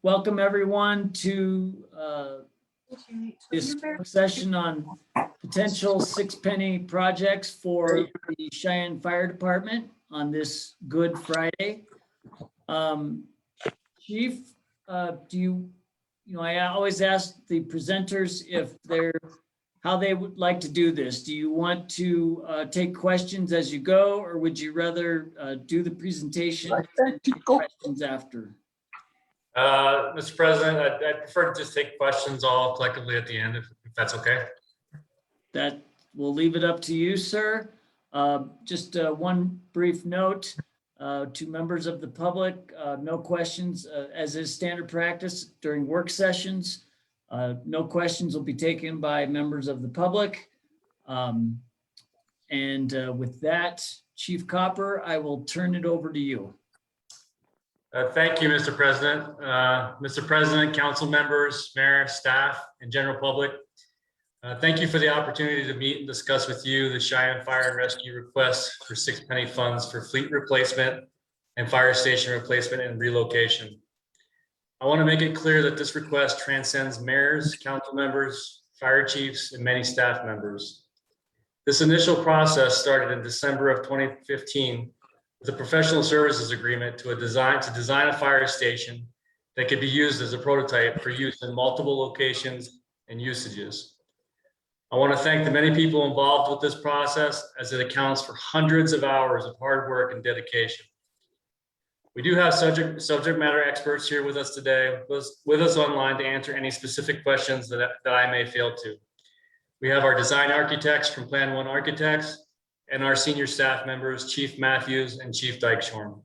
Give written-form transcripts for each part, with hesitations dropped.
Welcome everyone to this work session on potential six-penny projects for the Cheyenne Fire Department on this Good Friday. Chief, I always ask the presenters how they would like to do this. Do you want to take questions as you go, or would you rather do the presentation and take questions after? Mr. President, I'd prefer to just take questions all collectively at the end, if that's okay. That we'll leave it up to you, sir. Just one brief note to members of the public, no questions, as is standard practice during work sessions. No questions will be taken by members of the public. With that, Chief Copper, I will turn it over to you. Thank you, Mr. President. Mr. President, council members, mayor, staff, and general public. Thank you for the opportunity to meet and discuss with you the Cheyenne Fire and Rescue request for six-penny funds for fleet replacement and fire station replacement and relocation. I want to make it clear that this request transcends mayors, council members, fire chiefs, and many staff members. This initial process started in December of 2015 with a professional services agreement to design a fire station that could be used as a prototype for use in multiple locations and usages. I want to thank the many people involved with this process, as it accounts for hundreds of hours of hard work and dedication. We do have subject matter experts here with us today, with us online to answer any specific questions that I may fail to. We have our design architects from Plan 1 Architects and our senior staff members, Chief Matthews and Chief Dykeshorn.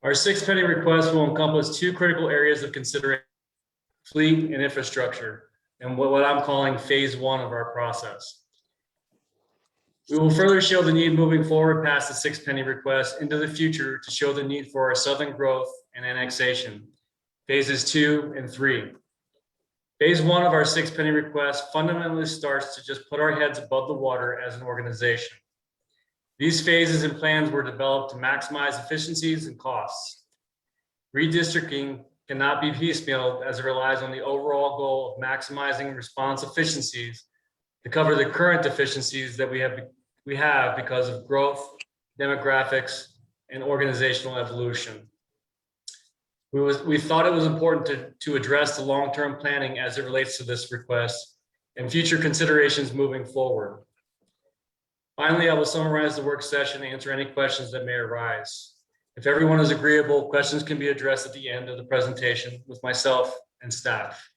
Our six-penny request will encompass two critical areas of consideration: fleet and infrastructure, and what I'm calling phase one of our process. We will further show the need moving forward past the six-penny request into the future to show the need for our southern growth and annexation, phases 2 and 3. Phase 1 of our six-penny request fundamentally starts to just put our heads above the water as an organization. These phases and plans were developed to maximize efficiencies and costs. Redistricting cannot be piecemealed, as it relies on the overall goal of maximizing response efficiencies to cover the current deficiencies that we have because of growth, demographics, and organizational evolution. We thought it was important to address the long-term planning as it relates to this request and future considerations moving forward. Finally, I will summarize the work session and answer any questions that may arise. If everyone is agreeable, questions can be addressed at the end of the presentation with myself and staff.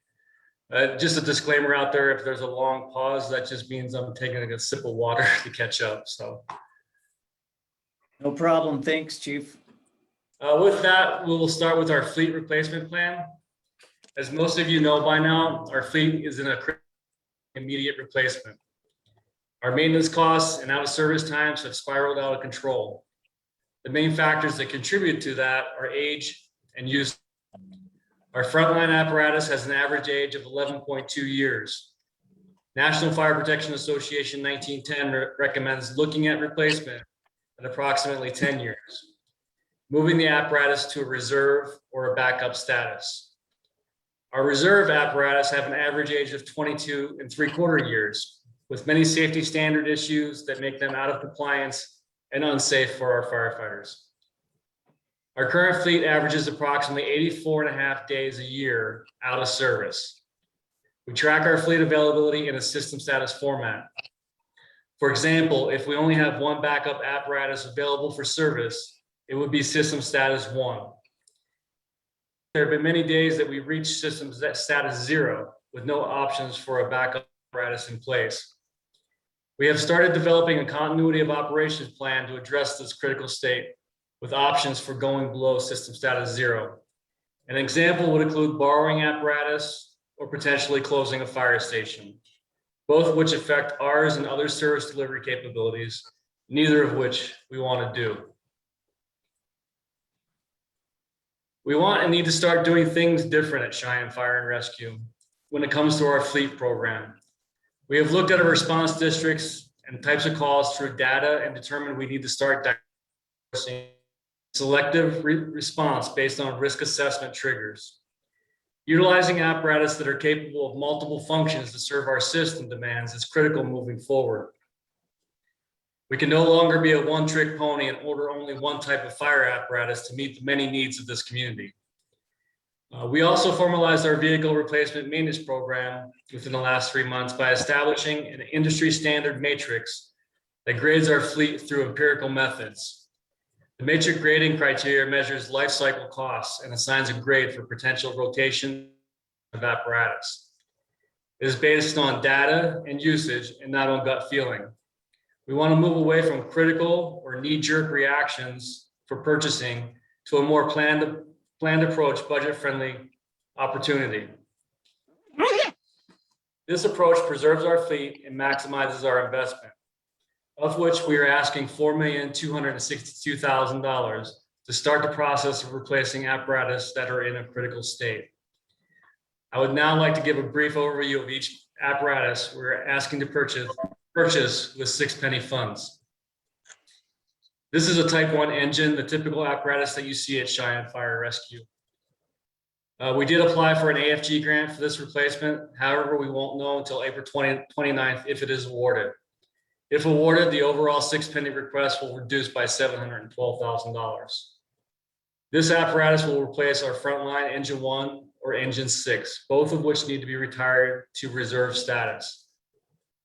Just a disclaimer out there, if there's a long pause, that just means I'm taking a sip of water to catch up. So, no problem. Thanks, Chief. With that, we will start with our fleet replacement plan. As most of you know by now, our fleet is in a immediate replacement. Our maintenance costs and out of service times have spiraled out of control. The main factors that contribute to that are age and use. Our frontline apparatus has an average age of 11.2 years. National Fire Protection Association 1910 recommends looking at replacement at approximately 10 years, moving the apparatus to a reserve or a backup status. Our reserve apparatus have an average age of 22 3/4 years, with many safety standard issues that make them out of compliance and unsafe for our firefighters. Our current fleet averages approximately 84.5 days a year out of service. We track our fleet availability in a system status format. For example, if we only have one backup apparatus available for service, it would be system status 1. There have been many days that we reach system status 0 with no options for a backup apparatus in place. We have started developing a continuity of operations plan to address this critical state, with options for going below system status 0. An example would include borrowing apparatus or potentially closing a fire station, both of which affect ours and other service delivery capabilities, neither of which we want to do. We want and need to start doing things different at Cheyenne Fire and Rescue when it comes to our fleet program. We have looked at our response districts and types of calls through data and determined we need to start diagnosing selective response based on risk assessment triggers, utilizing apparatus that are capable of multiple functions to serve our system demands is critical moving forward. We can no longer be a one-trick pony and order only one type of fire apparatus to meet the many needs of this community. We also formalized our vehicle replacement maintenance program within the last 3 months by establishing an industry standard matrix that grades our fleet through empirical methods. The matrix grading criteria measures life cycle costs and assigns a grade for potential rotation of apparatus. It is based on data and usage and not on gut feeling. We want to move away from critical or knee-jerk reactions for purchasing to a more planned approach, budget-friendly opportunity. This approach preserves our fleet and maximizes our investment, of which we are asking $4,262,000 to start the process of replacing apparatus that are in a critical state. I would now like to give a brief overview of each apparatus we're asking to purchase with 6 penny funds. This is a Type 1 engine, the typical apparatus that you see at Cheyenne Fire Rescue. We did apply for an AFG grant for this replacement. However, we won't know until April 29th if it is awarded. If awarded, the overall 6 penny request will reduce by $712,000. This apparatus will replace our frontline engine 1 or engine 6, both of which need to be retired to reserve status.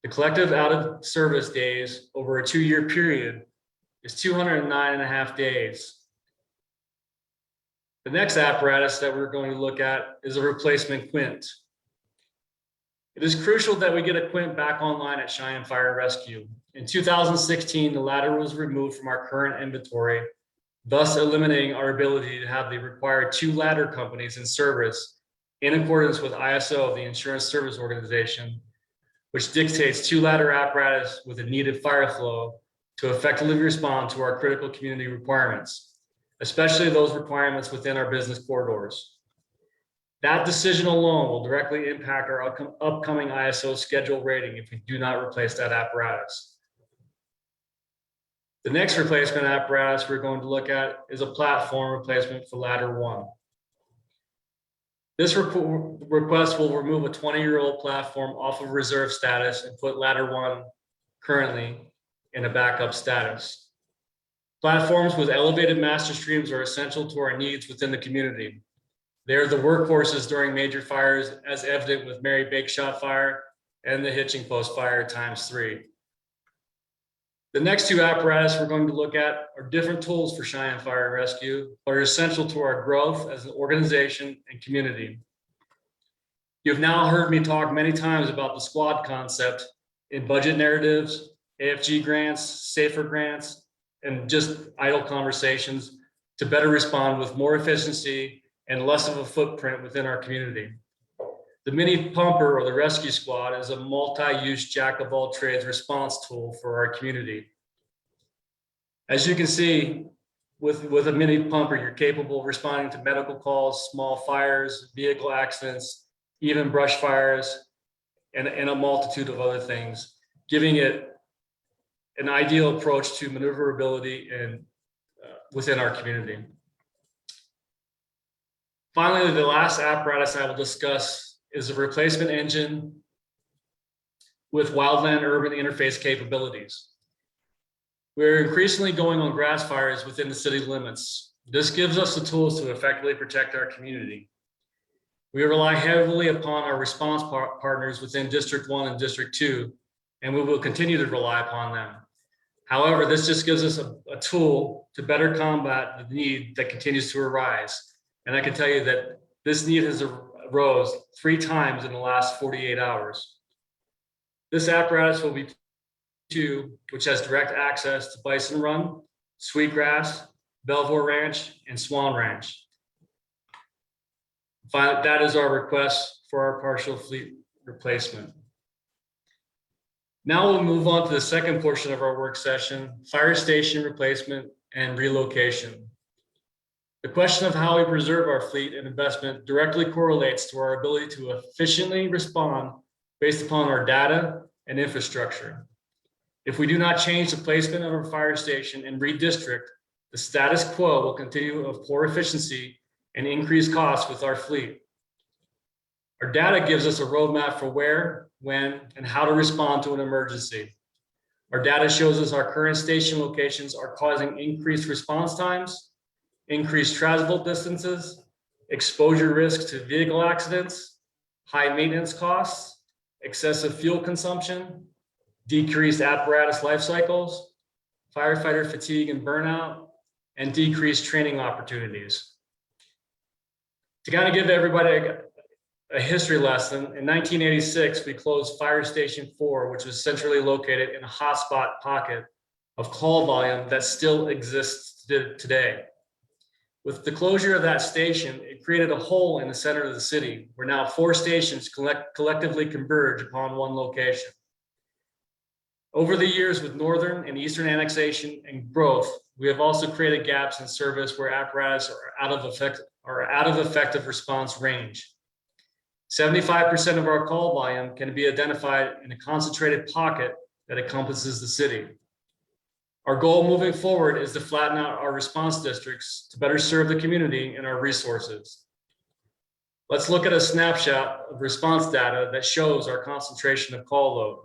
The collective out of service days over a 2-year period is 209.5 days. The next apparatus that we're going to look at is a replacement quint. It is crucial that we get a quint back online at Cheyenne Fire Rescue. In 2016, the ladder was removed from our current inventory, thus eliminating our ability to have the required 2 ladder companies in service in accordance with ISO, the Insurance Service Organization, which dictates 2 ladder apparatus with a needed fire flow to effectively respond to our critical community requirements, especially those requirements within our business corridors. That decision alone will directly impact our upcoming ISO schedule rating if we do not replace that apparatus. The next replacement apparatus we're going to look at is a platform replacement for ladder 1. This request will remove a 20-year-old platform off of reserve status and put ladder 1 currently in a backup status. Platforms with elevated master streams are essential to our needs within the community. They are the workhorses during major fires, as evident with Mary Bakeshot Fire and the Hitching Post Fire ×3. The next 2 apparatus we're going to look at are different tools for Cheyenne Fire Rescue, but are essential to our growth as an organization and community. You've now heard me talk many times about the squad concept in budget narratives, AFG grants, SAFER grants, and just idle conversations to better respond with more efficiency and less of a footprint within our community. The mini pumper or the rescue squad is a multi-use jack of all trades response tool for our community. As you can see, with a mini pumper, you're capable of responding to medical calls, small fires, vehicle accidents, even brush fires, and a multitude of other things, giving it an ideal approach to maneuverability and within our community. Finally, the last apparatus I will discuss is a replacement engine with wildland urban interface capabilities. We're increasingly going on grass fires within the city limits. This gives us the tools to effectively protect our community. We rely heavily upon our response partners within District 1 and District 2, and we will continue to rely upon them. However, this just gives us a tool to better combat the need that continues to arise. And I can tell you that this need has arose 3 times in the last 48 hours. This apparatus will be 2, which has direct access to Bison Run, Sweetgrass, Belvoir Ranch, and Swan Ranch. Finally, that is our request for our partial fleet replacement. Now we'll move on to the second portion of our work session, fire station replacement and relocation. The question of how we preserve our fleet and investment directly correlates to our ability to efficiently respond based upon our data and infrastructure. If we do not change the placement of our fire station and redistrict, The status quo will continue of poor efficiency and increased costs with our fleet. Our data gives us a roadmap for where, when, and how to respond to an emergency. Our data shows us our current station locations are causing increased response times, increased travel distances, exposure risk to vehicle accidents, high maintenance costs, excessive fuel consumption, decreased apparatus life cycles, firefighter fatigue and burnout, and decreased training opportunities. To kind of give everybody a history lesson, in 1986, we closed Fire Station 4, which was centrally located in a hotspot pocket of call volume that still exists today. With the closure of that station, it created a hole in the center of the city where now 4 stations collectively converge upon one location. Over the years, with northern and eastern annexation and growth, we have also created gaps in service where apparatus are out of effective response range. 75% of our call volume can be identified in a concentrated pocket that encompasses the city. Our goal moving forward is to flatten out our response districts to better serve the community and our resources. Let's look at a snapshot of response data that shows our concentration of call load.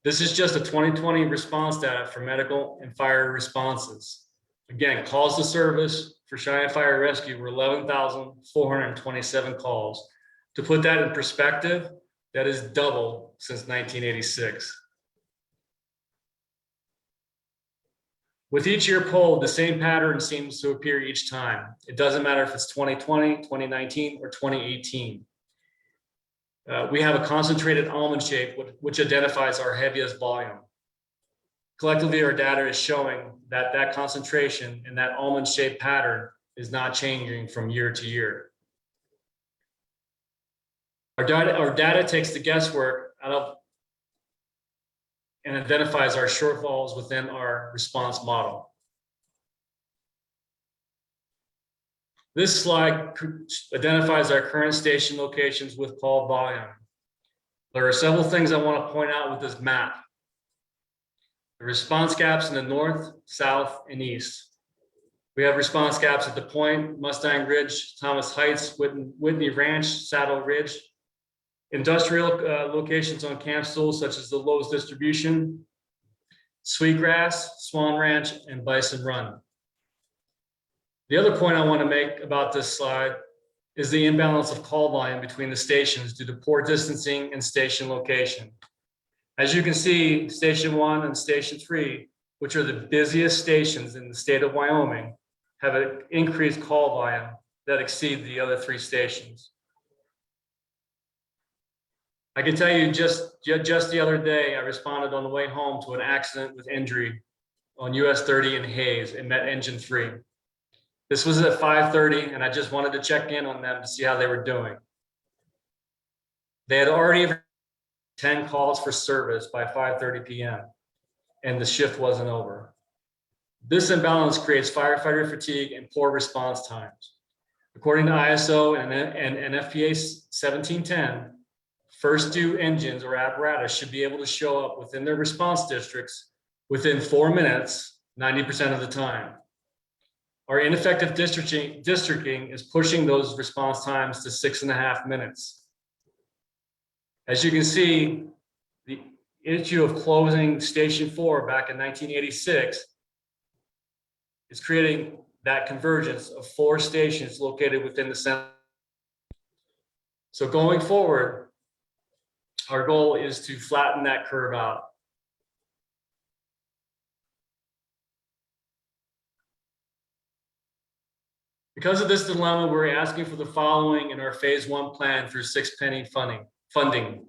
This is just a 2020 response data for medical and fire responses. Again, calls to service for Cheyenne Fire Rescue were 11,427 calls. To put that in perspective, that is double since 1986. With each year polled, the same pattern seems to appear each time. It doesn't matter if it's 2020, 2019, or 2018. We have a concentrated almond shape, which identifies our heaviest volume. Collectively, our data is showing that that concentration and that almond shaped pattern is not changing from year to year. Our data takes the guesswork out of and identifies our shortfalls within our response model. This slide identifies our current station locations with call volume. There are several things I want to point out with this map. The response gaps in the north, south, and east. We have response gaps at the Point, Mustang Ridge, Thomas Heights, Whitney Ranch, Saddle Ridge. Industrial locations on Camp Stool, such as the Lowe's Distribution, Sweetgrass, Swan Ranch, and Bison Run. The other point I want to make about this slide is the imbalance of call volume between the stations due to poor distancing and station location. As you can see, Station 1 and Station 3, which are the busiest stations in the state of Wyoming, have an increased call volume that exceed the other 3 stations. I can tell you just the other day, I responded on the way home to an accident with injury on US 30 in Hayes and met engine 3. This was at 5:30, and I just wanted to check in on them to see how they were doing. They had already 10 calls for service by 5:30 p.m. and the shift wasn't over. This imbalance creates firefighter fatigue and poor response times. According to ISO and FPA 1710, first due engines or apparatus should be able to show up within their response districts within 4 minutes, 90% of the time. Our ineffective districting is pushing those response times to 6.5 minutes. As you can see, the issue of closing Station 4 back in 1986 is creating that convergence of 4 stations located within the center. So going forward, our goal is to flatten that curve out. Because of this dilemma, we're asking for the following in our phase 1 plan through 6-penny funding.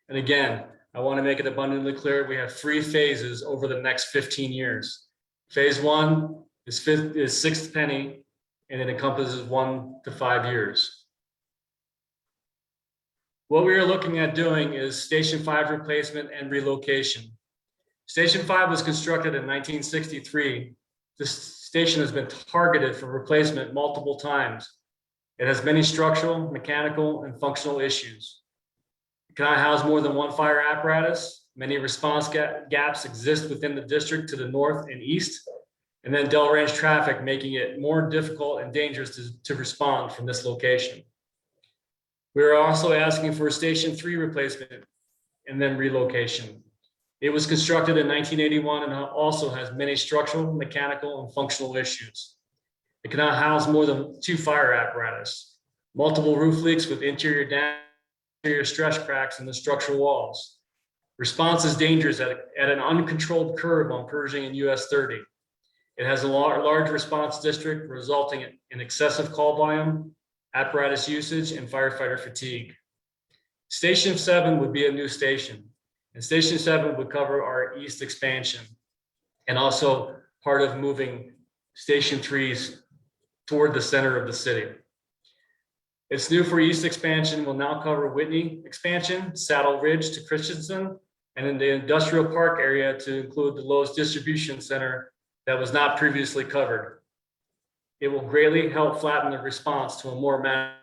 And again, I want to make it abundantly clear, we have 3 phases over the next 15 years. Phase 1 is 6th penny, and it encompasses 1 to 5 years. What we are looking at doing is Station 5 replacement and relocation. Station 5 was constructed in 1963. This station has been targeted for replacement multiple times. It has many structural, mechanical, and functional issues. It cannot house more than 1 fire apparatus. Many response gaps exist within the district to the north and east, and then Delrange traffic, making it more difficult and dangerous to respond from this location. We are also asking for a Station 3 replacement and then relocation. It was constructed in 1981 and also has many structural, mechanical, and functional issues. It cannot house more than 2 fire apparatus, multiple roof leaks with interior damage, interior stress cracks in the structural walls. Response is dangerous at an uncontrolled curve on Pershing and US 30. It has a large response district, resulting in excessive call volume, apparatus usage, and firefighter fatigue. Station 7 would be a new station, and Station 7 would cover our east expansion and also part of moving Station 3s toward the center of the city. It's new for east expansion, will now cover Whitney expansion, Saddle Ridge to Christensen, and in the industrial park area to include the Lowe's distribution center that was not previously covered. It will greatly help flatten the response to a more manageable.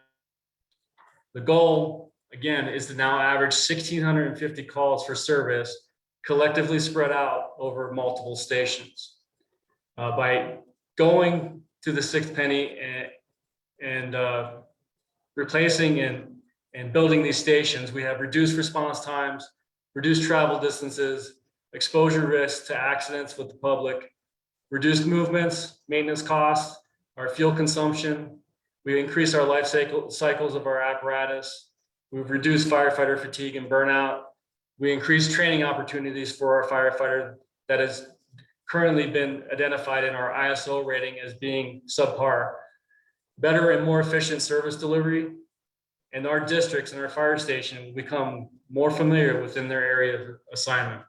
The goal, again, is to now average 1,650 calls for service, collectively spread out over multiple stations. By going to the 6th penny and replacing and building these stations, we have reduced response times, reduced travel distances, exposure risks to accidents with the public, reduced movements, maintenance costs, our fuel consumption. We increase our life cycles of our apparatus. We've reduced firefighter fatigue and burnout. We increase training opportunities for our firefighter that has currently been identified in our ISO rating as being subpar. Better and more efficient service delivery, and our districts and our fire station become more familiar within their area of assignment.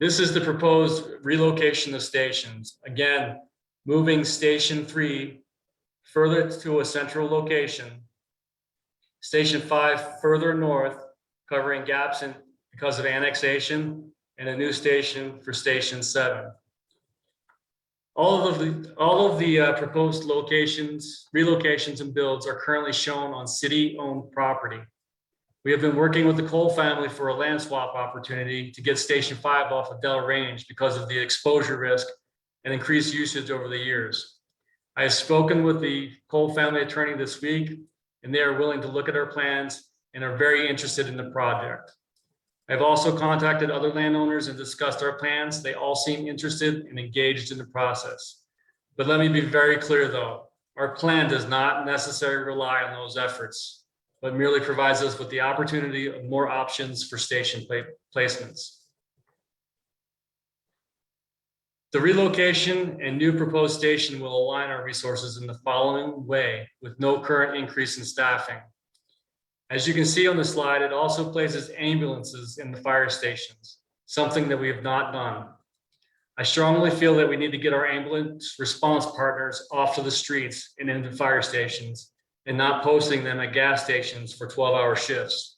This is the proposed relocation of stations. Again, moving Station 3 further to a central location. Station 5 further north, covering gaps because of annexation, and a new station for Station 7. All of the proposed relocations and builds are currently shown on city-owned property. We have been working with the Cole family for a land swap opportunity to get Station 5 off of Delrange because of the exposure risk and increased usage over the years. I have spoken with the Cole family attorney this week, and they are willing to look at our plans and are very interested in the project. I've also contacted other landowners and discussed our plans. They all seem interested and engaged in the process. But let me be very clear though, our plan does not necessarily rely on those efforts, but merely provides us with the opportunity of more options for station placements. The relocation and new proposed station will align our resources in the following way with no current increase in staffing. As you can see on the slide, it also places ambulances in the fire stations, something that we have not done. I strongly feel that we need to get our ambulance response partners off to the streets and into fire stations and not posting them at gas stations for 12-hour shifts.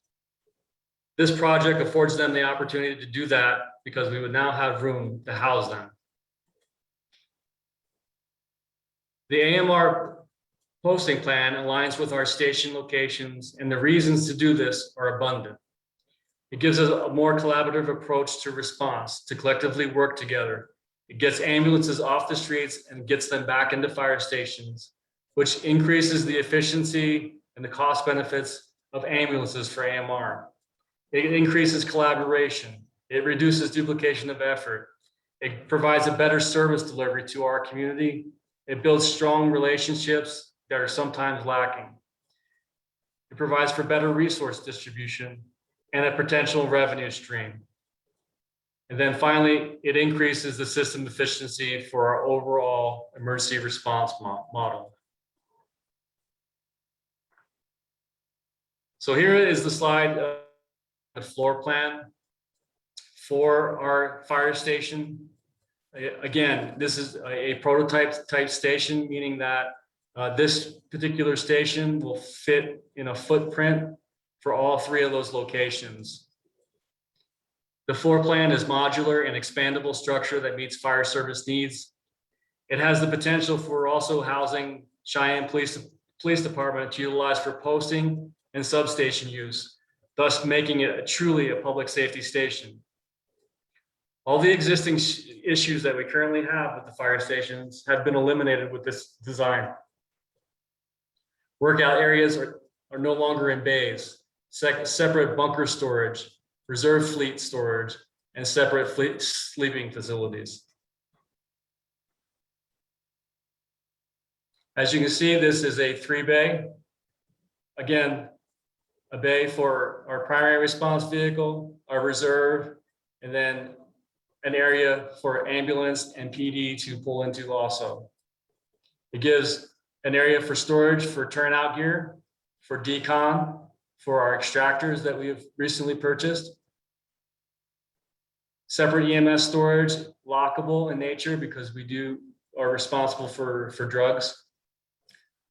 This project affords them the opportunity to do that because we would now have room to house them. The AMR posting plan aligns with our station locations, and the reasons to do this are abundant. It gives us a more collaborative approach to response, to collectively work together. It gets ambulances off the streets and gets them back into fire stations, which increases the efficiency and the cost benefits of ambulances for AMR. It increases collaboration. It reduces duplication of effort. It provides a better service delivery to our community. It builds strong relationships that are sometimes lacking. It provides for better resource distribution and a potential revenue stream. And then finally, it increases the system efficiency for our overall emergency response model. So here is the slide, the floor plan for our fire station. Again, this is a prototype type station, meaning that this particular station will fit in a footprint for all 3 of those locations. The floor plan is modular and expandable structure that meets fire service needs. It has the potential for also housing Cheyenne Police Department to utilize for posting and substation use, thus making it truly a public safety station. All the existing issues that we currently have with the fire stations have been eliminated with this design. Workout areas are no longer in bays, separate bunker storage, reserve fleet storage, and separate fleet sleeping facilities. As you can see, this is a 3-bay. Again, a bay for our primary response vehicle, our reserve, and then an area for ambulance and PD to pull into also. It gives an area for storage for turnout gear, for decon, for our extractors that we have recently purchased. Separate EMS storage, lockable in nature because we are responsible for drugs.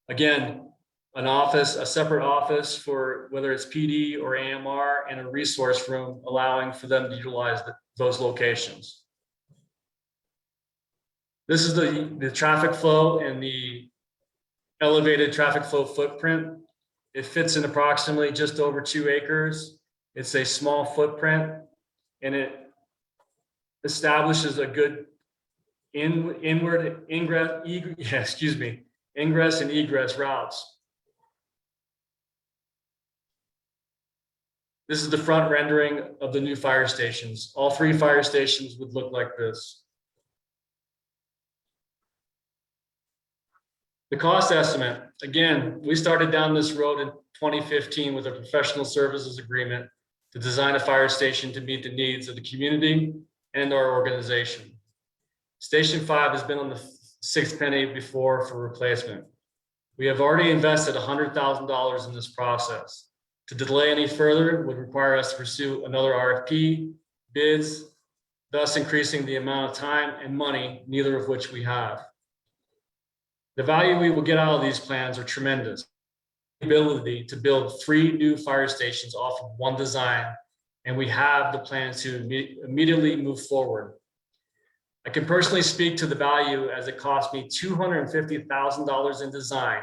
Again, an office, a separate office for whether it's PD or AMR, and a resource room allowing for them to utilize those locations. This is the traffic flow and the elevated traffic flow footprint. It fits in approximately just over 2 acres. It's a small footprint, and it establishes a good ingress and egress routes. This is the front rendering of the new fire stations. All 3 fire stations would look like this. The cost estimate, again, we started down this road in 2015 with a professional services agreement to design a fire station to meet the needs of the community and our organization. Station 5 has been on the 6th penny before for replacement. We have already invested $100,000 in this process. To delay any further would require us to pursue another RFP, bids, thus increasing the amount of time and money, neither of which we have. The value we will get out of these plans are tremendous. The ability to build 3 new fire stations off of one design, and we have the plans to immediately move forward. I can personally speak to the value as it cost me $250,000 in design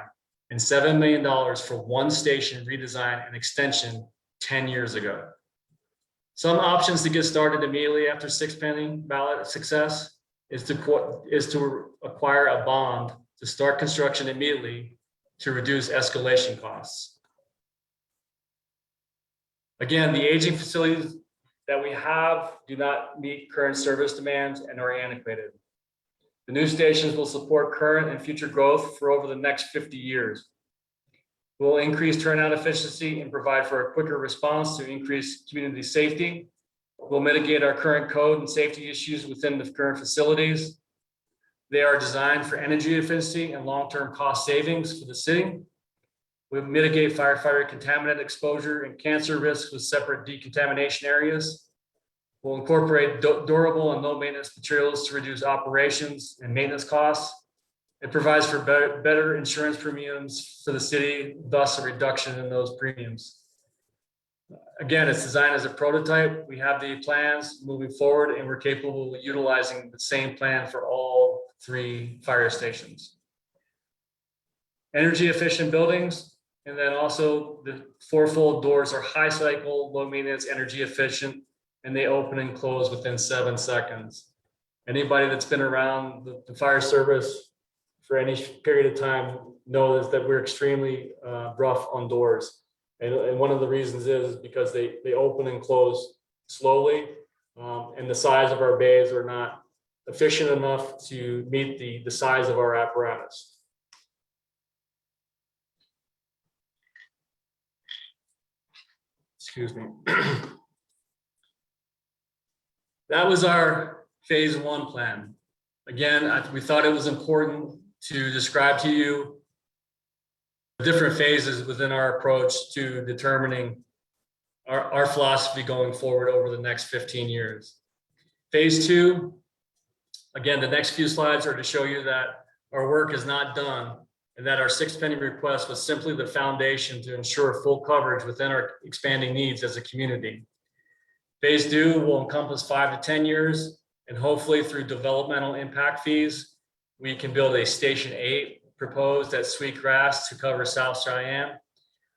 and $7 million for one station redesign and extension 10 years ago. Some options to get started immediately after 6 penny ballot success is to acquire a bond to start construction immediately to reduce escalation costs. Again, the aging facilities that we have do not meet current service demands and are antiquated. The new stations will support current and future growth for over the next 50 years. We'll increase turnout efficiency and provide for a quicker response to increase community safety. We'll mitigate our current code and safety issues within the current facilities. They are designed for energy efficiency and long-term cost savings for the city. We'll mitigate firefighter contaminant exposure and cancer risks with separate decontamination areas. We'll incorporate durable and low maintenance materials to reduce operations and maintenance costs. It provides for better insurance premiums for the city, thus a reduction in those premiums. Again, it's designed as a prototype. We have the plans moving forward, and we're capable of utilizing the same plan for all 3 fire stations. Energy efficient buildings, and then also the 4-fold doors are high cycle, low maintenance, energy efficient, and they open and close within 7 seconds. Anybody that's been around the fire service for any period of time knows that we're extremely rough on doors. And one of the reasons is because they open and close slowly, and the size of our bays are not efficient enough to meet the size of our apparatus. Excuse me. That was our phase 1 plan. Again, we thought it was important to describe to you different phases within our approach to determining our philosophy going forward over the next 15 years. Phase 2, again, the next few slides are to show you that our work is not done and that our 6 penny request was simply the foundation to ensure full coverage within our expanding needs as a community. Phase 2 will encompass 5 to 10 years, and hopefully through developmental impact fees, we can build a Station 8 proposed at Sweetgrass to cover South Cheyenne.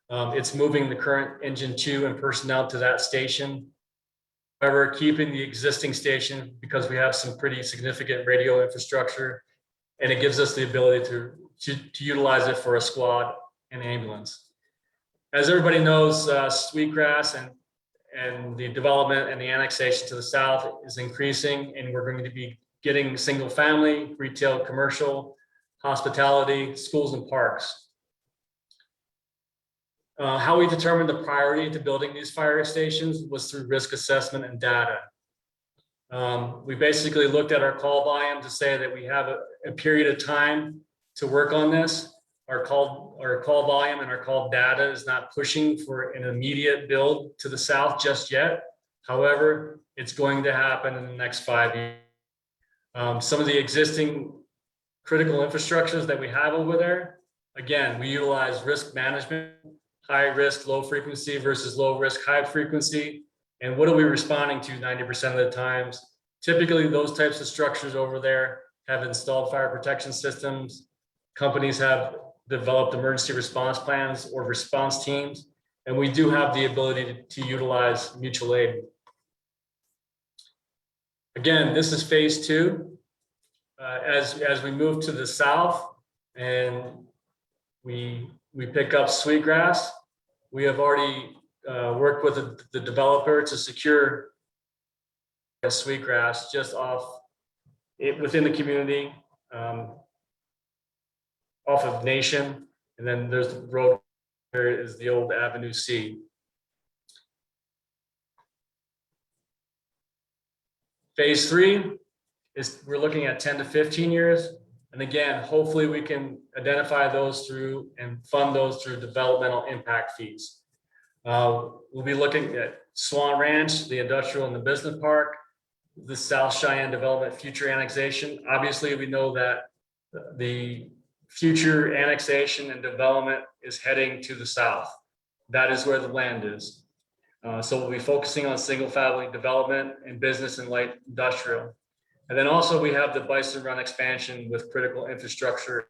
It's moving the current Engine 2 and personnel to that station. However, keeping the existing station because we have some pretty significant radio infrastructure, and it gives us the ability to utilize it for a squad and ambulance. As everybody knows, Sweetgrass and the development and the annexation to the south is increasing, and we're going to be getting single family, retail, commercial, hospitality, schools, and parks. How we determined the priority to building these fire stations was through risk assessment and data. We basically looked at our call volume to say that we have a period of time to work on this. Our call volume and our call data is not pushing for an immediate build to the south just yet. However, it's going to happen in the next 5 years. Some of the existing critical infrastructures that we have over there, again, we utilize risk management, high risk, low frequency versus low risk, high frequency. And what are we responding to 90% of the times? Typically, those types of structures over there have installed fire protection systems. Companies have developed emergency response plans or response teams, and we do have the ability to utilize mutual aid. Again, this is phase 2. As we move to the south and we pick up Sweetgrass, we have already worked with the developer to secure Sweetgrass just within the community, off of Nation, and then there's the road. There is the old Avenue C. Phase 3 is we're looking at 10 to 15 years. And again, hopefully we can identify those through and fund those through developmental impact fees. We'll be looking at Swan Ranch, the industrial and the business park, the South Cheyenne development future annexation. Obviously, we know that the future annexation and development is heading to the south. That is where the land is. So we'll be focusing on single family development and business and light industrial. And then also we have the Bison Run expansion with critical infrastructure.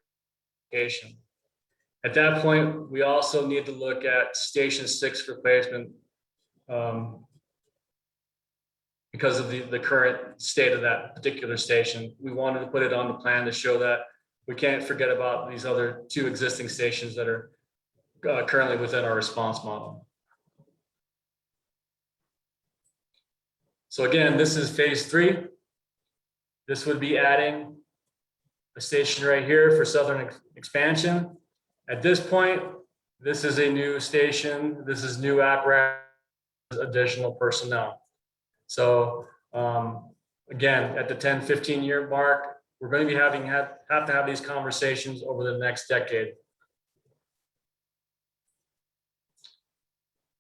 At that point, we also need to look at Station 6 replacement because of the current state of that particular station. We wanted to put it on the plan to show that we can't forget about these other 2 existing stations that are currently within our response model. So again, this is phase 3. This would be adding a station right here for southern expansion. At this point, this is a new station. This is new apparatus, additional personnel. So again, at the 10, 15 year mark, we're going to be have to have these conversations over the next decade.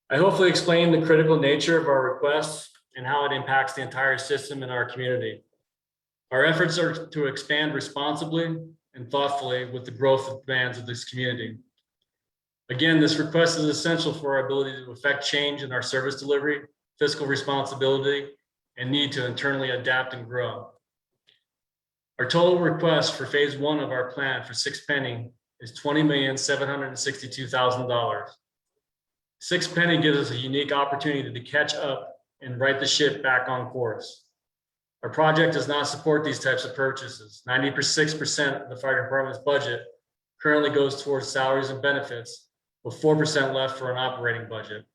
I hopefully explained the critical nature of our request and how it impacts the entire system in our community. Our efforts are to expand responsibly and thoughtfully with the growth demands of this community. Again, this request is essential for our ability to affect change in our service delivery, fiscal responsibility, and need to internally adapt and grow. Our total request for phase 1 of our plan for 6 Penny is $20,762,000. 6 Penny gives us a unique opportunity to catch up and right the ship back on course. Our project does not support these types of purchases. 96% of the fire department's budget currently goes towards salaries and benefits, with 4% left for an operating budget.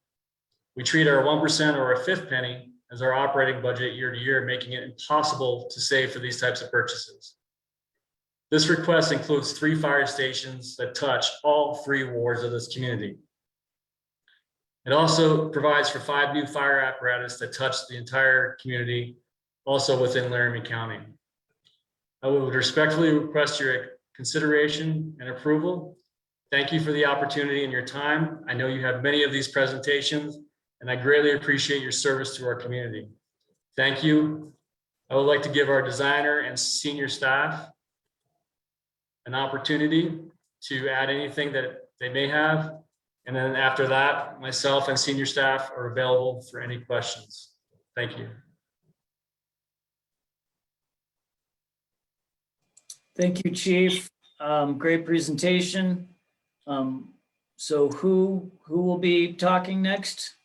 We treat our 1% or our 5th penny as our operating budget year to year, making it impossible to save for these types of purchases. This request includes 3 fire stations that touch all 3 wards of this community. It also provides for 5 new fire apparatus that touch the entire community, also within Laramie County. I would respectfully request your consideration and approval. Thank you for the opportunity and your time. I know you have many of these presentations, and I greatly appreciate your service to our community. Thank you. I would like to give our designer and senior staff an opportunity to add anything that they may have. And then after that, myself and senior staff are available for any questions. Thank you. Thank you, Chief. Great presentation. So who will be talking next?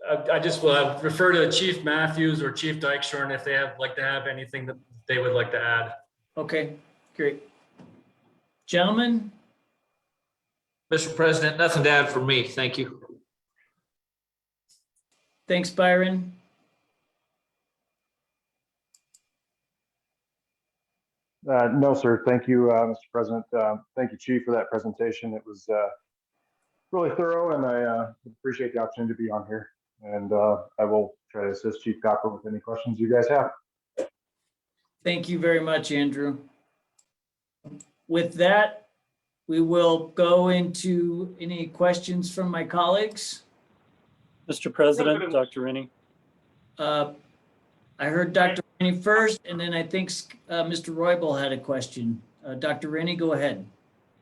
I just will refer to Chief Matthews or Chief Dykeshorn if they like to have anything that they would like to add. Okay, great. Gentlemen, Mr. President, nothing to add from me. Thank you. thanks, Byron. No, sir. Thank you, Mr. President. Thank you, Chief, for that presentation. It was really thorough, and I appreciate the opportunity to be on here. And I will try to assist Chief Copper with any questions you guys have. Thank you very much, Andrew. With that, we will go into any questions from my colleagues. Mr. President, Dr. Rennie. I heard Dr. Rennie first, and then I think Mr. Roybal had a question. Dr. Rennie, go ahead.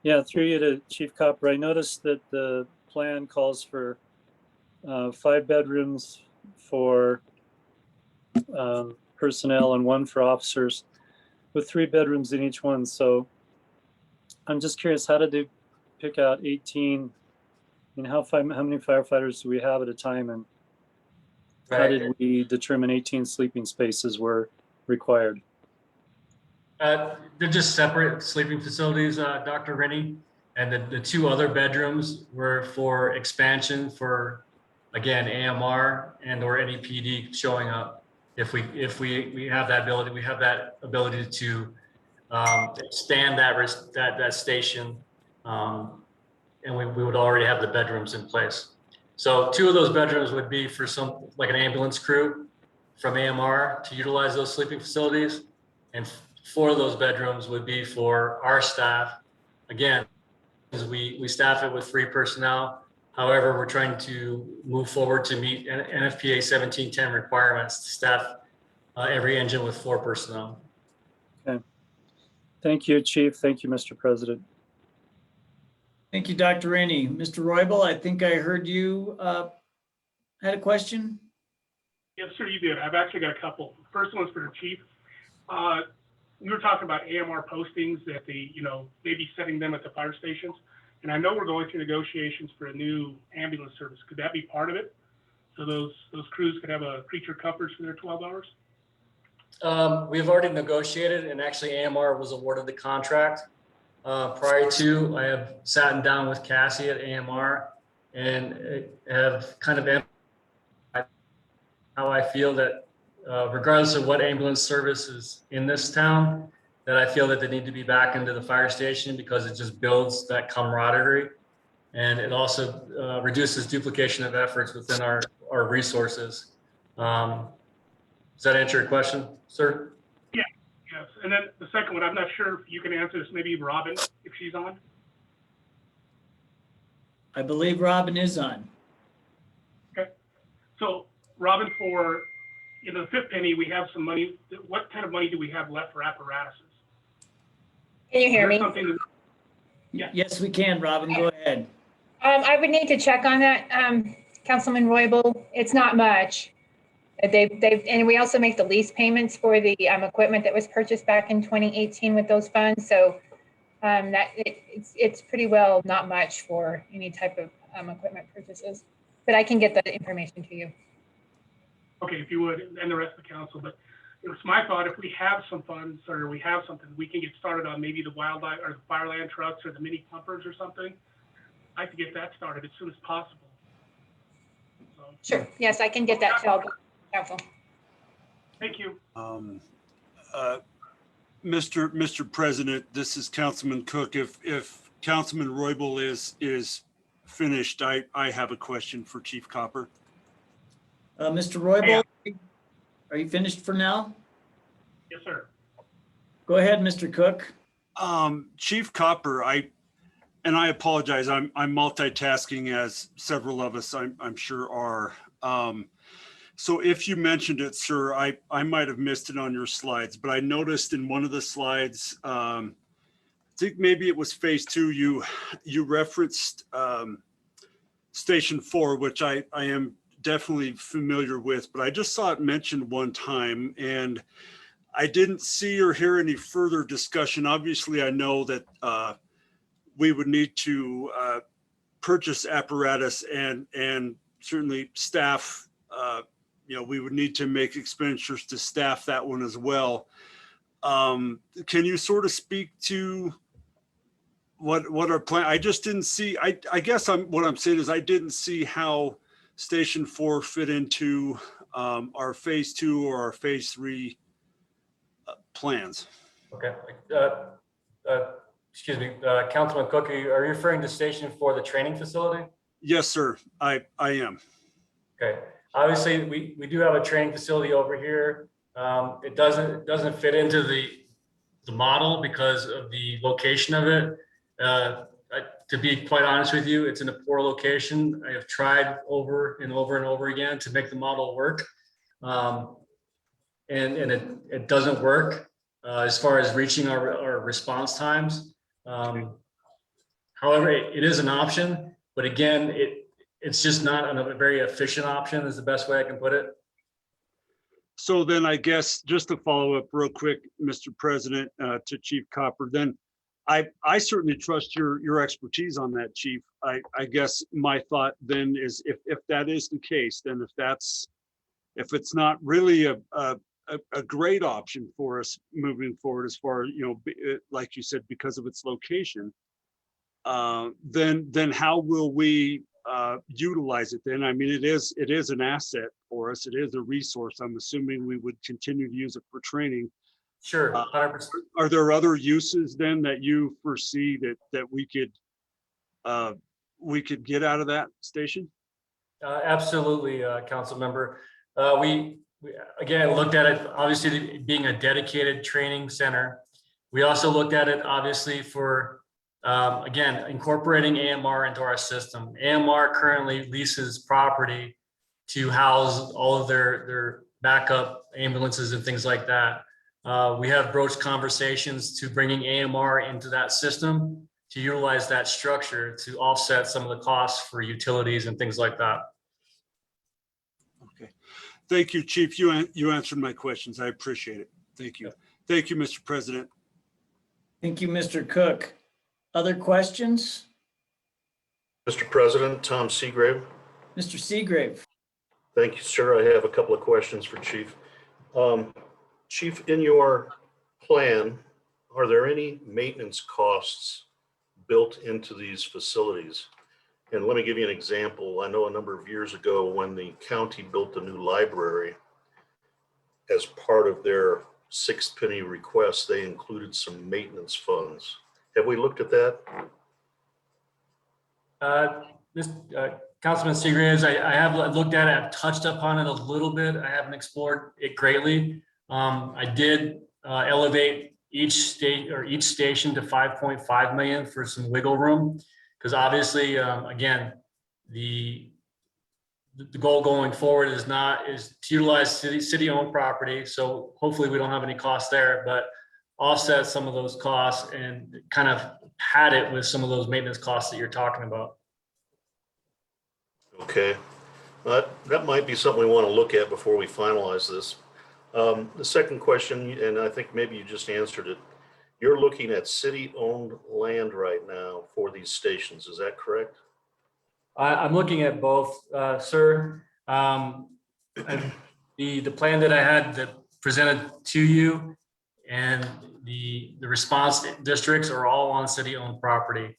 Yeah, through you to Chief Copper. I noticed that the plan calls for 5 bedrooms for personnel and 1 for officers, with 3 bedrooms in each one. So I'm just curious, how did they pick out 18? And how many firefighters do we have at a time? And how did we determine 18 sleeping spaces were required? They're just separate sleeping facilities, Dr. Rennie. And the 2 other bedrooms were for expansion for, again, AMR and or any PD showing up. If we have that ability, we have that ability to expand that station, and we would already have the bedrooms in place. So 2 of those bedrooms would be for like an ambulance crew from AMR to utilize those sleeping facilities, and 4 of those bedrooms would be for our staff. Again, we staff it with 3 personnel. However, we're trying to move forward to meet NFPA 1710 requirements to staff every engine with 4 personnel. Okay. Thank you, Chief. Thank you, Mr. President. Thank you, Dr. Rennie. Mr. Roybal, I think I heard you had a question. Yes, sir, you did. I've actually got a couple. First one's for the chief. We were talking about AMR postings that maybe setting them at the fire stations. And I know we're going through negotiations for a new ambulance service. Could that be part of it? So those crews could have a creature comforts for their 12 hours? We've already negotiated, and actually AMR was awarded the contract. Prior to, I have sat down with Cassie at AMR and have kind of how I feel that regardless of what ambulance service is in this town, that I feel that they need to be back into the fire station because it just builds that camaraderie. And it also reduces duplication of efforts within our resources. Does that answer your question, sir? Yeah, yes. And then the second one, I'm not sure if you can answer this, maybe Robin, if she's on. I believe Robin is on. Okay. So Robin, for the 5th penny, we have some money. What kind of money do we have left for apparatuses? Can you hear me? Yeah. Yes, we can, Robin, go ahead. I would need to check on that, Councilman Roybal. It's not much. And we also make the lease payments for the equipment that was purchased back in 2018 with those funds. So it's pretty well not much for any type of equipment purchases. But I can get that information to you. Okay, if you would, and the rest of the council. But it's my thought, if we have some funds or we have something, we can get started on maybe the wildlife or the fireland trucks or the mini pumpers or something. I'd like to get that started as soon as possible. So, Sure. Yes, I can get that to all the council. thank you. Mr. President, this is Councilman Cook. If Councilman Roybal is finished, I have a question for Chief Copper. Mr. Roybal, are you finished for now? Yes, sir. Go ahead, Mr. Cook. Chief Copper, I apologize. I'm multitasking, as several of us I'm sure are. So if you mentioned it, sir, I might have missed it on your slides, but I noticed in one of the slides, I think maybe it was phase 2, you referenced Station 4, which I am definitely familiar with, but I just saw it mentioned one time and I didn't see or hear any further discussion. Obviously, I know that we would need to purchase apparatus and certainly staff we would need to make expenditures to staff that one as well. Can you sort of speak to what our plan? I just didn't see. I guess what I'm saying is I didn't see how Station 4 fit into our phase 2 or our phase 3 plans. Okay. Excuse me, Councilman Cook, are you referring to Station 4, the training facility? Yes, sir. I am. Okay. Obviously, we do have a training facility over here. It doesn't fit into the model because of the location of it. To be quite honest with you, it's in a poor location. I have tried over and over and over again to make the model work. And it doesn't work as far as reaching our response times. However, it is an option, but again, it's just not a very efficient option is the best way I can put it. So then I guess just to follow up real quick, Mr. President, to Chief Copper, then I certainly trust your expertise on that, Chief. I guess my thought then is if that is the case, then if it's not really a great option for us moving forward as far as, like you said, because of its location, then how will we utilize it then? I mean, it is an asset for us. It is a resource. I'm assuming we would continue to use it for training. Sure, 100%. Are there other uses then that you foresee that we could get out of that station? Absolutely, council member. We again looked at it, obviously being a dedicated training center. We also looked at it obviously for, again, incorporating AMR into our system. AMR currently leases property to house all of their backup ambulances and things like that. We have broached conversations to bringing AMR into that system to utilize that structure to offset some of the costs for utilities and things like that. Okay. Thank you, Chief. You answered my questions. I appreciate it. Thank you. Thank you, Mr. President. Thank you, Mr. Cook. Other questions? Mr. President, Tom Seagrave. Mr. Seagrave. Thank you, sir. I have a couple of questions for Chief. Chief, in your plan, are there any maintenance costs built into these facilities? And let me give you an example. I know a number of years ago when the county built a new library, as part of their sixth penny request, they included some maintenance funds. Have we looked at that? Councilman Seagraves, I have looked at it, I've touched upon it a little bit. I haven't explored it greatly. I did elevate each station to 5.5 million for some wiggle room, because obviously, again, the goal going forward is to utilize city-owned property. So hopefully we don't have any costs there, but offset some of those costs and kind of pad it with some of those maintenance costs that you're talking about. Okay, that might be something we want to look at before we finalize this. The second question, and I think maybe you just answered it, you're looking at city-owned land right now for these stations, is that correct? I'm looking at both, sir. The plan that I had that presented to you and the response districts are all on city-owned property.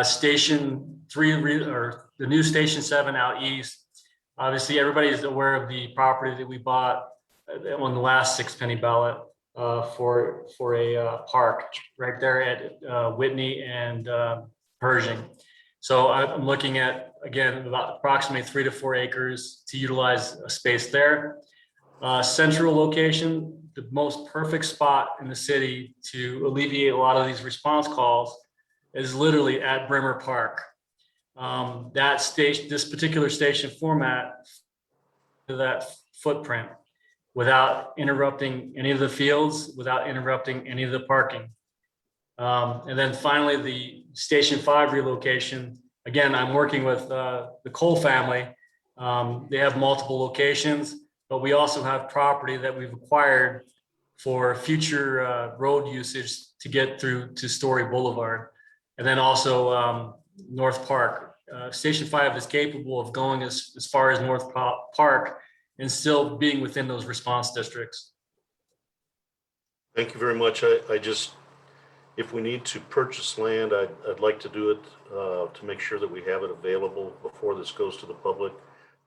Station 3 or the new Station 7 out east, obviously everybody is aware of the property that we bought on the last six-penny ballot for a park right there at Whitney and Pershing. So I'm looking at, again, about approximately 3 to 4 acres to utilize a space there. Central location, the most perfect spot in the city to alleviate a lot of these response calls is literally at Bremer Park. That station, this particular station format, that footprint, without interrupting any of the fields, without interrupting any of the parking. And then finally, the Station 5 relocation. Again, I'm working with the Cole family. They have multiple locations, but we also have property that we've acquired for future road usage to get through to Story Boulevard. And then also North Park Station 5 is capable of going as far as North Park and still being within those response districts. Thank you very much. I just, if we need to purchase land, I'd like to do it to make sure that we have it available before this goes to the public.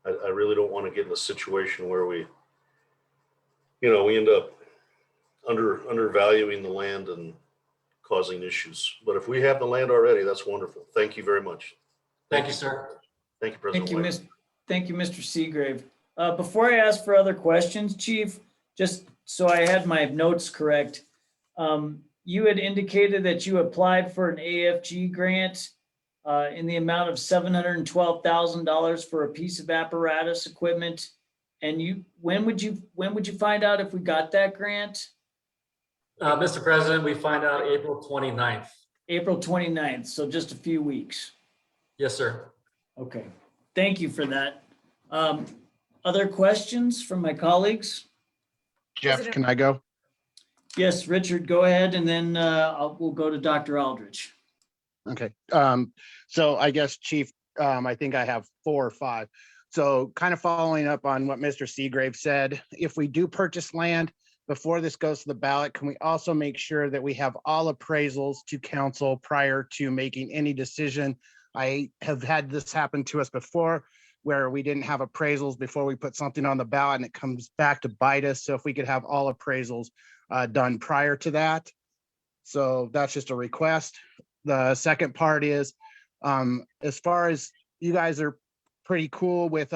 I really don't want to get in a situation where we end up undervaluing the land and causing issues. But if we have the land already, that's wonderful. Thank you very much. Thank you, sir. Thank you, President White. Thank you, Mr. Seagrave. Before I ask for other questions, Chief, just so I had my notes correct, you had indicated that you applied for an AFG grant in the amount of $712,000 for a piece of apparatus equipment. And when would you find out if we got that grant? Mr. President, we find out April 29th. April 29th, so just a few weeks. Yes, sir. Okay, thank you for that. Other questions from my colleagues? Jeff, can I go? Yes, Richard, go ahead, and then we'll go to Dr. Aldrich. Okay. So I guess, Chief, I think I have 4 or 5. So kind of following up on what Mr. Seagrave said, if we do purchase land before this goes to the ballot, can we also make sure that we have all appraisals to council prior to making any decision? I have had this happen to us before where we didn't have appraisals before we put something on the ballot and it comes back to bite us. So if we could have all appraisals done prior to that. So that's just a request. The second part is, as far as you guys are pretty cool with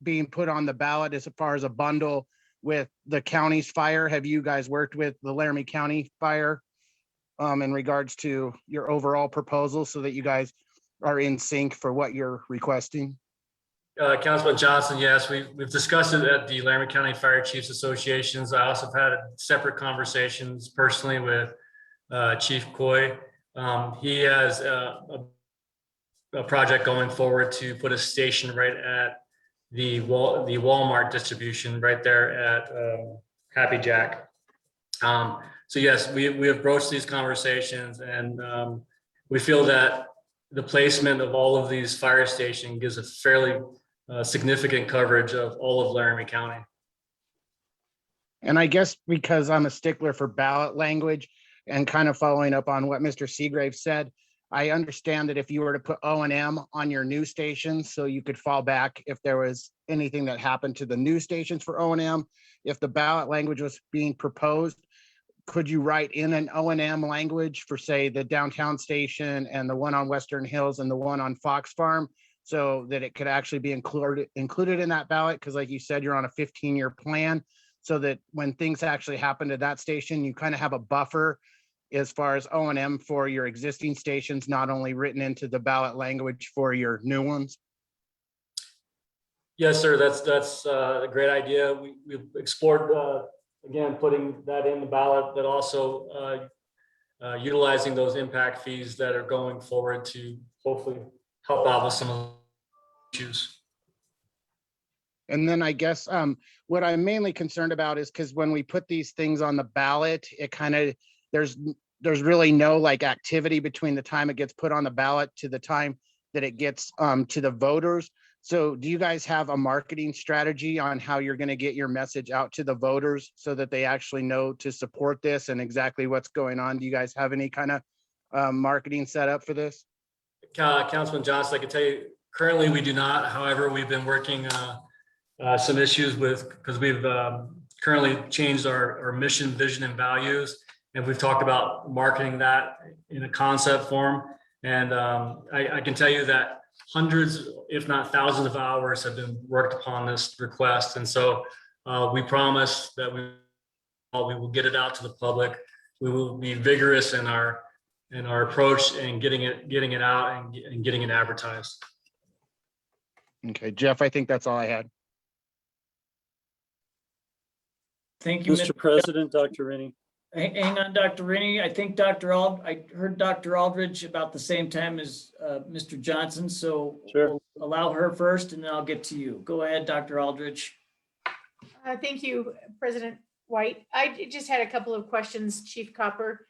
being put on the ballot as far as a bundle with the county's fire, have you guys worked with the Laramie County Fire in regards to your overall proposal so that you guys are in sync for what you're requesting? Councilman Johnson, yes, we've discussed it at the Laramie County Fire Chiefs Associations. I also have had separate conversations personally with Chief Coy. He has a project going forward to put a station right at the Walmart distribution right there at Happy Jack. So yes, we have broached these conversations, and we feel that the placement of all of these fire stations gives a fairly significant coverage of all of Laramie County. And I guess because I'm a stickler for ballot language and kind of following up on what Mr. Seagrave said, I understand that if you were to put O&M on your news stations, so you could fall back if there was anything that happened to the news stations for O&M, if the ballot language was being proposed, could you write in an O&M language for, say, the downtown station and the one on Western Hills and the one on Fox Farm, so that it could actually be included in that ballot? Because like you said, you're on a 15-year plan, so that when things actually happen to that station, you kind of have a buffer as far as O&M for your existing stations, not only written into the ballot language for your new ones. Yes, sir. That's a great idea. We've explored, again, putting that in the ballot, but also utilizing those impact fees that are going forward to hopefully help out with some of the issues. And then I guess what I'm mainly concerned about is because when we put these things on the ballot, it kind of, there's really no like activity between the time it gets put on the ballot to the time that it gets to the voters. So do you guys have a marketing strategy on how you're going to get your message out to the voters so that they actually know to support this and exactly what's going on? Do you guys have any kind of marketing set up for this? Councilman Johnson, I can tell you, currently we do not. However, we've been working some issues because we've currently changed our mission, vision, and values. And we've talked about marketing that in a concept form. And I can tell you that hundreds, if not thousands of hours have been worked upon this request. And so we promise that we will get it out to the public. We will be vigorous in our approach and getting it out and getting it advertised. Okay, Jeff, I think that's all I had. Thank you, Mr. President, Dr. Rennie. Hang on, Dr. Rennie. I think I heard Dr. Aldridge about the same time as Mr. Johnson, so Sure. we'll allow her first and then I'll get to you. Go ahead, Dr. Aldridge. Thank you, President White. I just had a couple of questions, Chief Copper.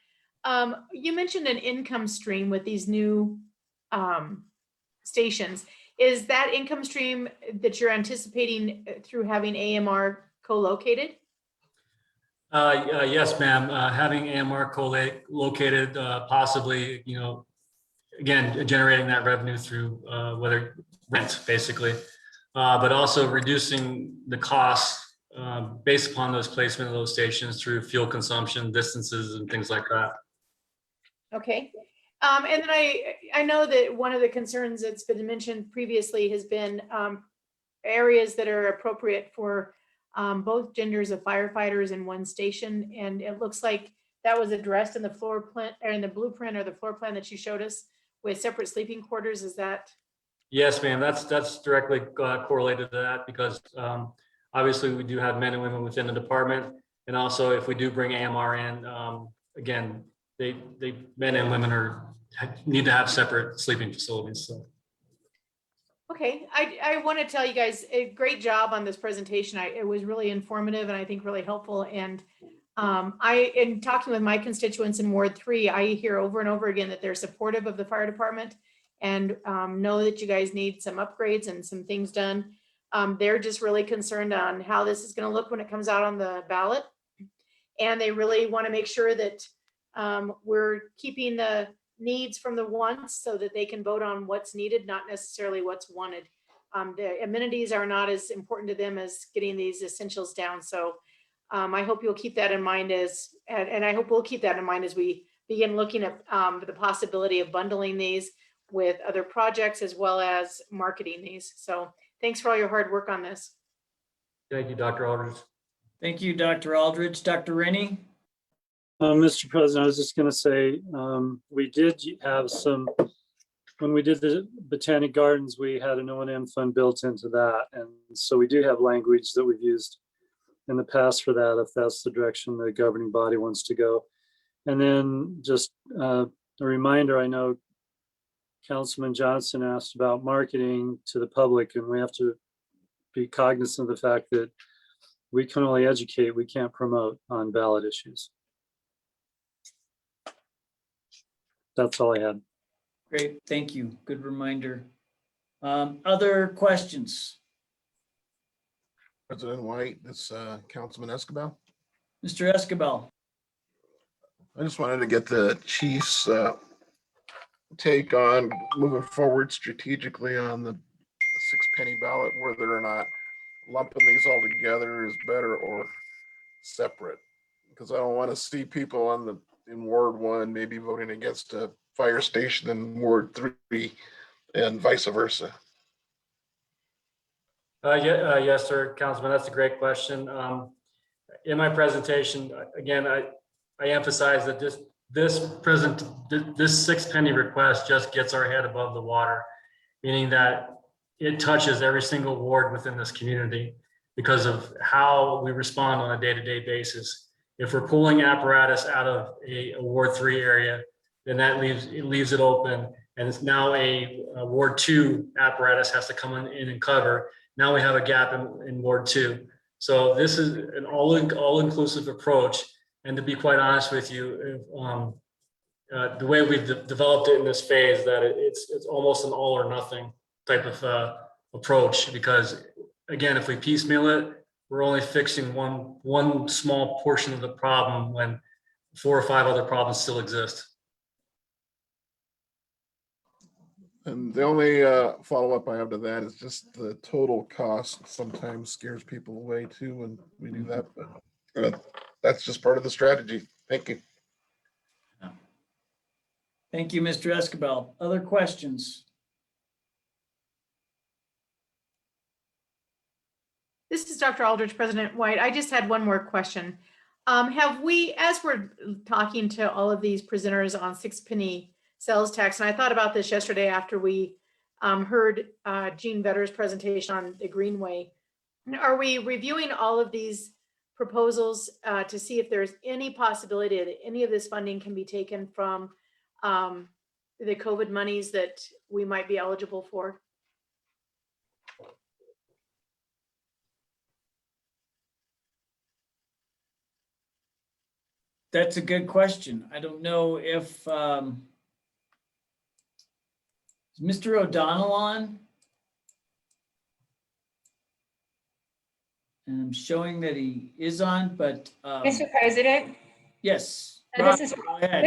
You mentioned an income stream with these new stations. Is that income stream that you're anticipating through having AMR co-located? Yes, ma'am. Having AMR co-located, possibly, again, generating that revenue through whether rent, basically, but also reducing the costs based upon those placement of those stations through fuel consumption, distances, and things like that. Okay. And then I know that one of the concerns that's been mentioned previously has been areas that are appropriate for both genders of firefighters in one station. And it looks like that was addressed in the floor plan or in the blueprint or the floor plan that you showed us with separate sleeping quarters. Is that? Yes, ma'am. That's directly correlated to that because obviously we do have men and women within the department, and also if we do bring AMR in, again, they men and women need to have separate sleeping facilities. So. Okay, I want to tell you guys a great job on this presentation. It was really informative and I think really helpful. And in talking with my constituents in Ward 3, I hear over and over again that they're supportive of the fire department and know that you guys need some upgrades and some things done. They're just really concerned on how this is going to look when it comes out on the ballot. And they really want to make sure that we're keeping the needs from the wants so that they can vote on what's needed, not necessarily what's wanted. The amenities are not as important to them as getting these essentials down. So I hope you'll keep that in mind and I hope we'll keep that in mind as we begin looking at the possibility of bundling these with other projects as well as marketing these. So thanks for all your hard work on this. Thank you, Dr. Aldridge. Thank you, Dr. Aldridge. Dr. Rennie? Mr. President, I was just going to say, we did have some, when we did the Botanic Gardens, we had an O&M fund built into that. And so we do have language that we've used in the past for that, if that's the direction the governing body wants to go. And then just a reminder, I know Councilman Johnson asked about marketing to the public, and we have to be cognizant of the fact that we can only educate, we can't promote on ballot issues. That's all I had. Great, thank you. Good reminder. Other questions? President White, this Councilman Escobar. Mr. Escobar? I just wanted to get the chief's take on moving forward strategically on the 6-penny ballot, whether or not lumping these all together is better or separate. Because I don't want to see people in Ward 1 maybe voting against a fire station in Ward 3 and vice versa. Yes, sir, Councilman, that's a great question. In my presentation, again, I emphasize that this 6-penny request just gets our head above the water, meaning that it touches every single ward within this community because of how we respond on a day-to-day basis. If we're pulling apparatus out of a Ward 3 area, then that leaves it open, and it's now a Ward 2 apparatus has to come in and cover. Now we have a gap in Ward 2. So this is an all-inclusive approach. And to be quite honest with you, the way we've developed it in this phase, that it's almost an all or nothing type of approach, because again, if we piecemeal it, we're only fixing one small portion of the problem when 4 or 5 other problems still exist. And the only follow-up I have to that is just the total cost sometimes scares people away too when we do that, but that's just part of the strategy. Thank you. Thank you, Mr. Escobar. Other questions? This is Dr. Aldridge, President White. I just had one more question. Have we, as we're talking to all of these presenters on 6-penny sales tax, and I thought about this yesterday after we heard Gene Vedder's presentation on the Greenway, are we reviewing all of these proposals to see if there's any possibility that any of this funding can be taken from the COVID monies that we might be eligible for? That's a good question. I don't know if Is Mr. O'Donnell on? And I'm showing that he is on, but Mr. President, yes. this is, Rob, go ahead.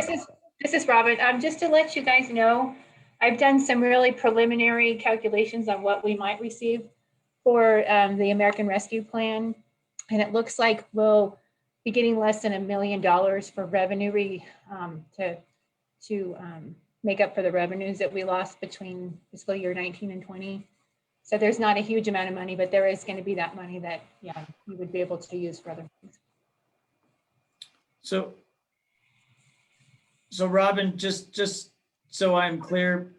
this is Robin. Just to let you guys know, I've done some really preliminary calculations on what we might receive for the American Rescue Plan. And it looks like we'll be getting less than $1 million for revenue to make up for the revenues that we lost between fiscal year 19 and 20. So there's not a huge amount of money, but there is going to be that money that, yeah, we would be able to use for other things. So Robin, just so I'm clear,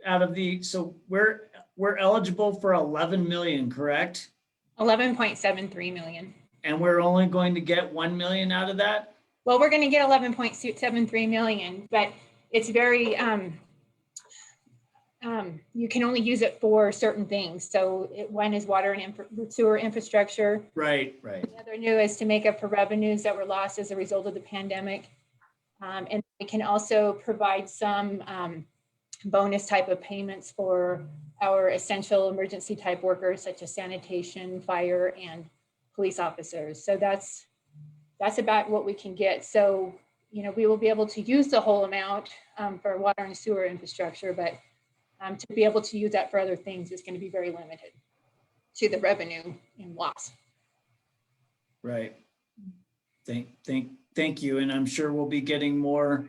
so we're eligible for 11 million, correct? 11.73 million. And we're only going to get 1 million out of that? Well, we're going to get 11.73 million, but it's very, you can only use it for certain things. So one is water and sewer infrastructure. Right. The other new is to make up for revenues that were lost as a result of the pandemic. And we can also provide some bonus type of payments for our essential emergency type workers, such as sanitation, fire, and police officers. So that's about what we can get. So, you know, we will be able to use the whole amount for water and sewer infrastructure, but to be able to use that for other things is going to be very limited to the revenue and loss. Right. Thank you. And I'm sure we'll be getting more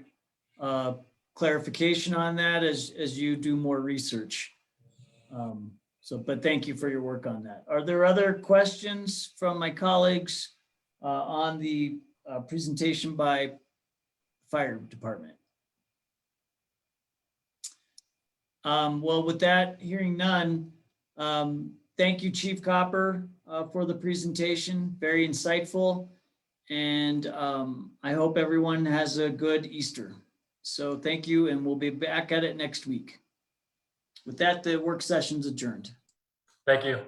clarification on that as you do more research. But thank you for your work on that. Are there other questions from my colleagues on the presentation by fire department? Well, with that, hearing none, thank you, Chief Copper, for the presentation. Very insightful. And I hope everyone has a good Easter. So thank you, and we'll be back at it next week. With that, the work session's adjourned. Thank you.